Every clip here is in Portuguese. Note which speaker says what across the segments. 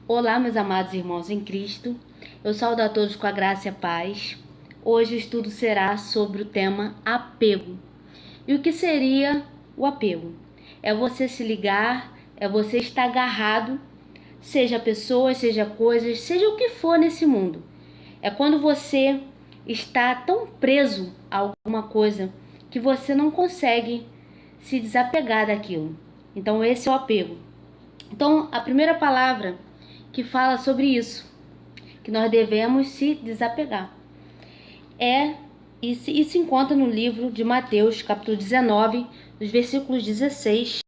Speaker 1: Olá, meus amados irmãos em Cristo. Eu saúdo a todos com a graça e a paz. Hoje o estudo será sobre o tema apego. E o que seria o apego? É você se ligar, é você estar agarrado, seja pessoas, seja coisas, seja o que for nesse mundo. É quando você está tão preso a alguma coisa que você não consegue se desapegar daquilo. Então esse é o apego. Então a primeira palavra que fala sobre isso, que nós devemos se desapegar. E se encontra no livro de Mateus, capítulo 19, dos versículos 16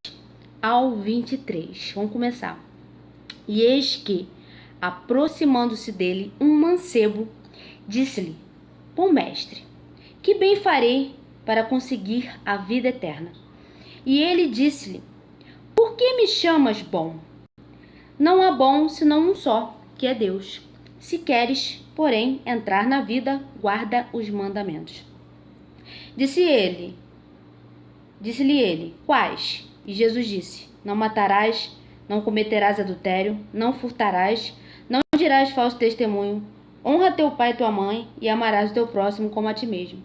Speaker 1: ao 23. Vamos começar. E eis que, aproximando-se dele, um mancebo disse-lhe: Bom mestre, que bem farei para conseguir a vida eterna? E ele disse-lhe: Por que me chamas bom? Não há bom senão um só, que é Deus. Se queres, porém, entrar na vida, guarda os mandamentos. Disse-lhe ele, quais? E Jesus disse: Não matarás, não cometerás adultério, não furtarás, não dirás falso testemunho, honra teu pai e tua mãe, e amarás o teu próximo como a ti mesmo.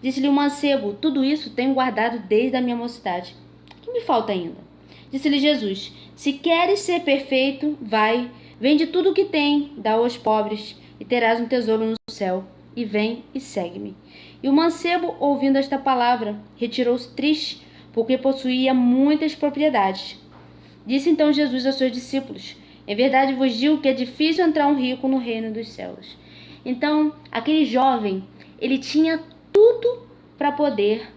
Speaker 1: Disse-lhe o mancebo: Tudo isso tenho guardado desde a minha mocidade. O que me falta ainda? Disse-lhe Jesus: Se queres ser perfeito, vai, vende tudo o que tem, dá aos pobres, e terás um tesouro no céu. E vem e segue-me. E o mancebo, ouvindo esta palavra, retirou-se triste, porque possuía muitas propriedades. Disse então Jesus aos seus discípulos: Em verdade vos digo que é difícil entrar um rico no reino dos céus. Então, aquele jovem, ele tinha tudo para poder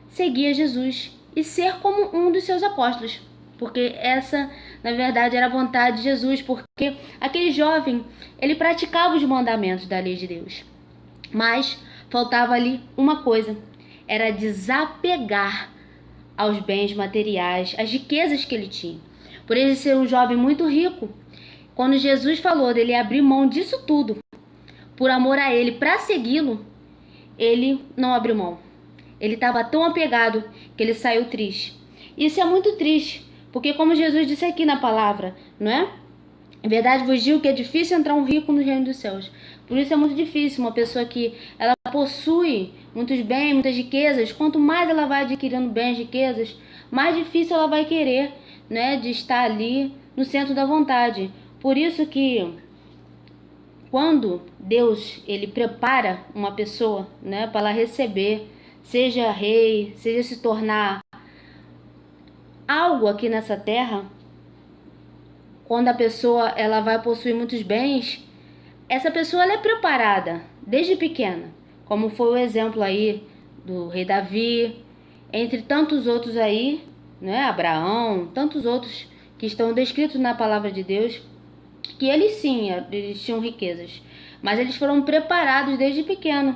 Speaker 1: seguir a Jesus e ser como um dos seus apóstolos. Porque essa, na verdade, era a vontade de Jesus, porque aquele jovem, ele praticava os mandamentos da lei de Deus. Mas faltava ali uma coisa, era desapegar aos bens materiais, às riquezas que ele tinha. Por ele ser um jovem muito rico, quando Jesus falou dele abrir mão disso tudo, por amor a ele, para segui-lo, ele não abriu mão. Ele estava tão apegado que ele saiu triste. Isso é muito triste, porque como Jesus disse aqui na palavra, não é? Em verdade vos digo que é difícil entrar um rico no reino dos céus. Por isso é muito difícil uma pessoa que ela possui muitos bens, muitas riquezas. Quanto mais ela vai adquirindo bens, riquezas, mais difícil ela vai querer, né, de estar ali no centro da vontade. Por isso que quando Deus ele prepara uma pessoa, né, para ela receber, seja rei, seja se tornar algo aqui nessa terra, quando a pessoa ela vai possuir muitos bens, essa pessoa ela é preparada desde pequena, como foi o exemplo aí do rei Davi, entre tantos outros aí, né, Abraão, tantos outros que estão descritos na palavra de Deus, que eles sim, eles tinham riquezas, mas eles foram preparados desde pequeno,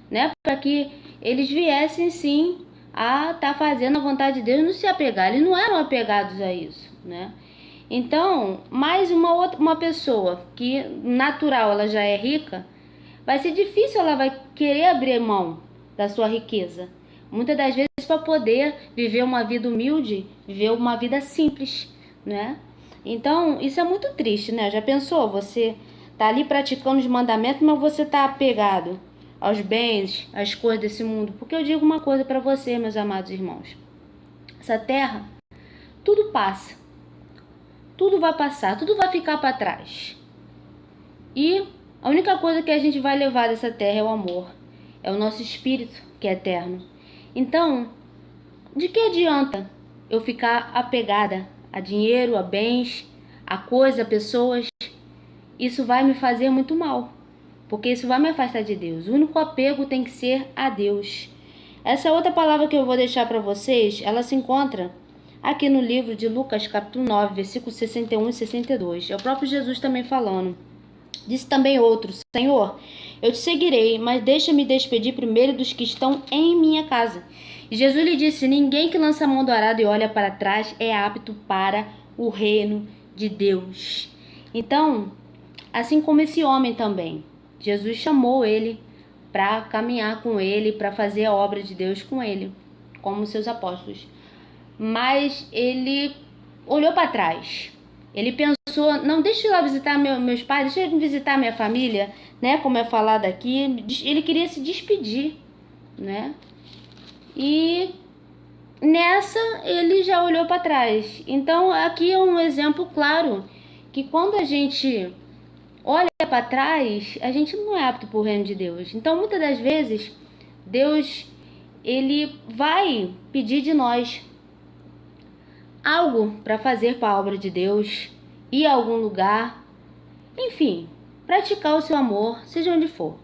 Speaker 1: né, para que eles viessem sim a estar fazendo a vontade de Deus, não se apegar. Eles não eram apegados a isso, né? Então, mais uma pessoa que natural ela já é rica, vai ser difícil, ela vai querer abrir mão da sua riqueza. Muitas das vezes para poder viver uma vida humilde, viver uma vida simples, né? Então, isso é muito triste, né? Já pensou? Você tá ali praticando os mandamentos, mas você tá apegado aos bens, às coisas desse mundo. Porque eu digo uma coisa para você, meus amados irmãos. Essa terra, tudo passa. Tudo vai passar, tudo vai ficar para trás. E a única coisa que a gente vai levar dessa terra é o amor. É o nosso espírito que é eterno. Então, de que adianta eu ficar apegada a dinheiro, a bens, a coisas, a pessoas? Isso vai me fazer muito mal, porque isso vai me afastar de Deus. O único apego tem que ser a Deus. Essa outra palavra que eu vou deixar para vocês, ela se encontra aqui no livro de Lucas, capítulo 9, versículos 61 e 62. É o próprio Jesus também falando. Disse também outro: Senhor, eu te seguirei, mas deixa-me despedir primeiro dos que estão em minha casa. E Jesus lhe disse: Ninguém que lança a mão do arado e olha para trás é apto para o reino de Deus. Então, assim como esse homem também, Jesus chamou ele para caminhar com ele, para fazer a obra de Deus com ele, como seus apóstolos. Mas ele olhou para trás. Ele pensou pessoa, não, deixa eu ir lá visitar meus pais, deixa eu visitar minha família, né? Como é falado aqui, ele queria se despedir, né? E nessa ele já olhou para trás. Então aqui é um exemplo claro que quando a gente olha para trás, a gente não é apto para o reino de Deus. Então muitas das vezes Deus ele vai pedir de nós algo para fazer para a obra de Deus, ir a algum lugar, enfim, praticar o seu amor, seja onde for.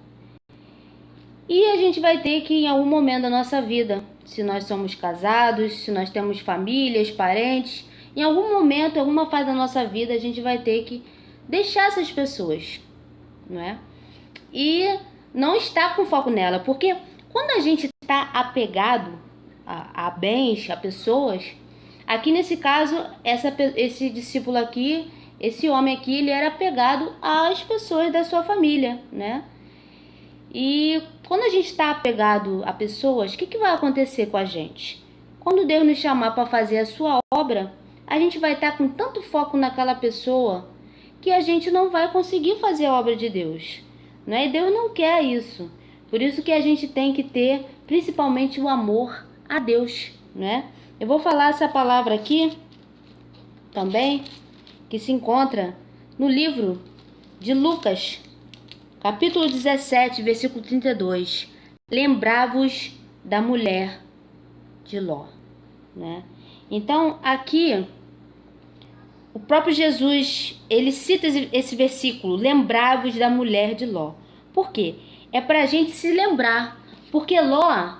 Speaker 1: E a gente vai ter que, em algum momento da nossa vida, se nós somos casados, se nós temos famílias, parentes, em algum momento, em alguma fase da nossa vida, a gente vai ter que deixar essas pessoas, não é? E não estar com foco nela, porque quando a gente está apegado a bens, a pessoas, aqui nesse caso, esse discípulo aqui, esse homem aqui, ele era apegado às pessoas da sua família, né? E quando a gente está apegado a pessoas, o que vai acontecer com a gente? Quando Deus nos chamar para fazer a sua obra, a gente vai estar com tanto foco naquela pessoa que a gente não vai conseguir fazer a obra de Deus, né? E Deus não quer isso. Por isso que a gente tem que ter principalmente o amor a Deus, né? Eu vou falar essa palavra aqui também, que se encontra no livro de Lucas, capítulo 17, versículo 32. Lembrai-vos da mulher de Ló, né? Então, aqui, o próprio Jesus, ele cita esse versículo, lembrai-vos da mulher de Ló. Por quê? É para a gente se lembrar, porque Ló,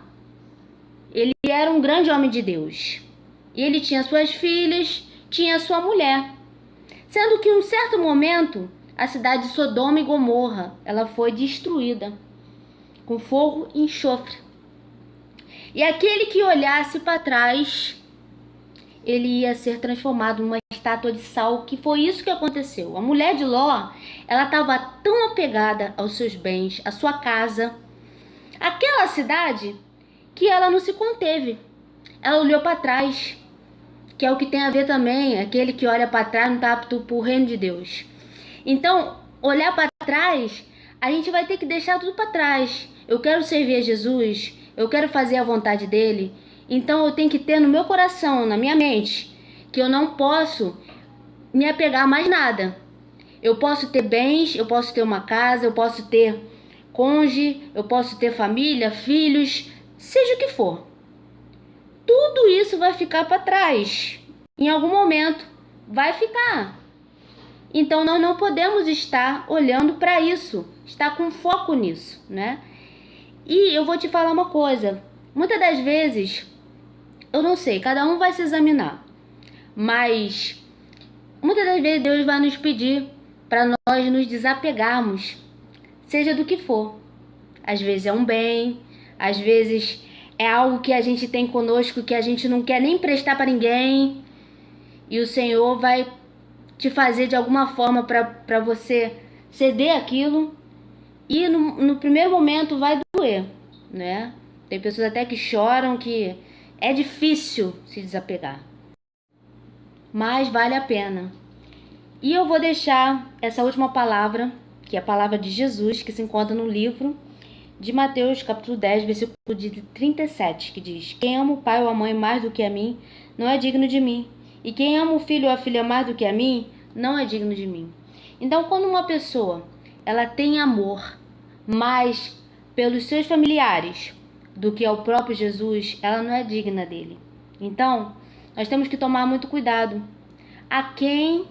Speaker 1: ele era um grande homem de Deus. E ele tinha suas filhas, tinha sua mulher. Sendo que em um certo momento, a cidade de Sodoma e Gomorra, ela foi destruída com fogo e enxofre. E aquele que olhasse para trás, ele ia ser transformado numa estátua de sal, que foi isso que aconteceu. A mulher de Ló, ela estava tão apegada aos seus bens, à sua casa, àquela cidade, que ela não se conteve. Ela olhou para trás, que é o que tem a ver também, aquele que olha para trás não está apto para o reino de Deus. Então, olhar para trás, a gente vai ter que deixar tudo para trás. Eu quero servir a Jesus, eu quero fazer a vontade dele, então eu tenho que ter no meu coração, na minha mente, que eu não posso me apegar a mais nada. Eu posso ter bens, eu posso ter uma casa, eu posso ter cônjuge, eu posso ter família, filhos, seja o que for. Tudo isso vai ficar para trás. Em algum momento vai ficar. Então nós não podemos estar olhando para isso, estar com foco nisso, né? E eu vou te falar uma coisa. Muitas das vezes, eu não sei, cada um vai se examinar. Mas muitas das vezes Deus vai nos pedir para nós nos desapegarmos, seja do que for. Às vezes é um bem, às vezes é algo que a gente tem conosco que a gente não quer nem prestar para ninguém. E o Senhor vai te fazer de alguma forma para você ceder aquilo. E no primeiro momento vai doer, né? Tem pessoas até que choram, que é difícil se desapegar. Mas vale a pena. E eu vou deixar essa última palavra, que é a palavra de Jesus, que se encontra no livro de Mateus, capítulo 10, versículo de 37, que diz: quem ama o pai ou a mãe mais do que a mim, não é digno de mim. E quem ama o filho ou a filha mais do que a mim, não é digno de mim. Então, quando uma pessoa ela tem amor mais pelos seus familiares do que ao próprio Jesus, ela não é digna dele. Então, nós temos que tomar muito cuidado a quem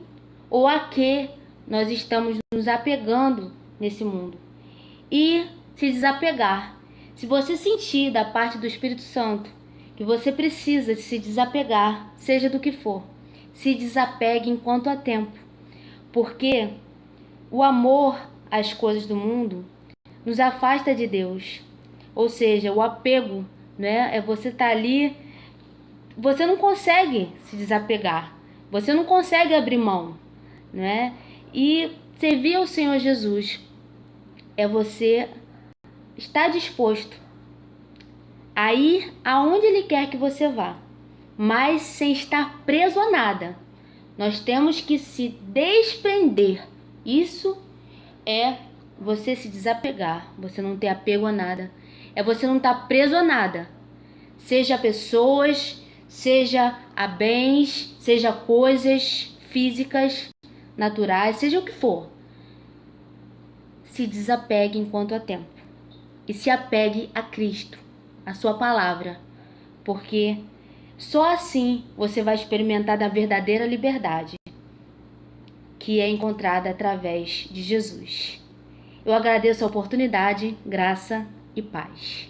Speaker 1: ou a que nós estamos nos apegando nesse mundo. E se desapegar. Se você sentir da parte do Espírito Santo que você precisa se desapegar, seja do que for, se desapegue enquanto há tempo. Porque o amor às coisas do mundo nos afasta de Deus. Ou seja, o apego, né? É você estar ali, você não consegue se desapegar, você não consegue abrir mão, né? E servir ao Senhor Jesus é você estar disposto a ir aonde Ele quer que você vá, mas sem estar preso a nada. Nós temos que se desprender. Isso é você se desapegar, você não ter apego a nada. É você não estar preso a nada. Seja a pessoas, seja a bens, seja coisas físicas, naturais, seja o que for. Se desapegue enquanto há tempo. E se apegue a Cristo, a sua palavra. Porque só assim você vai experimentar da verdadeira liberdade, que é encontrada através de Jesus. Eu agradeço a oportunidade, graça e paz.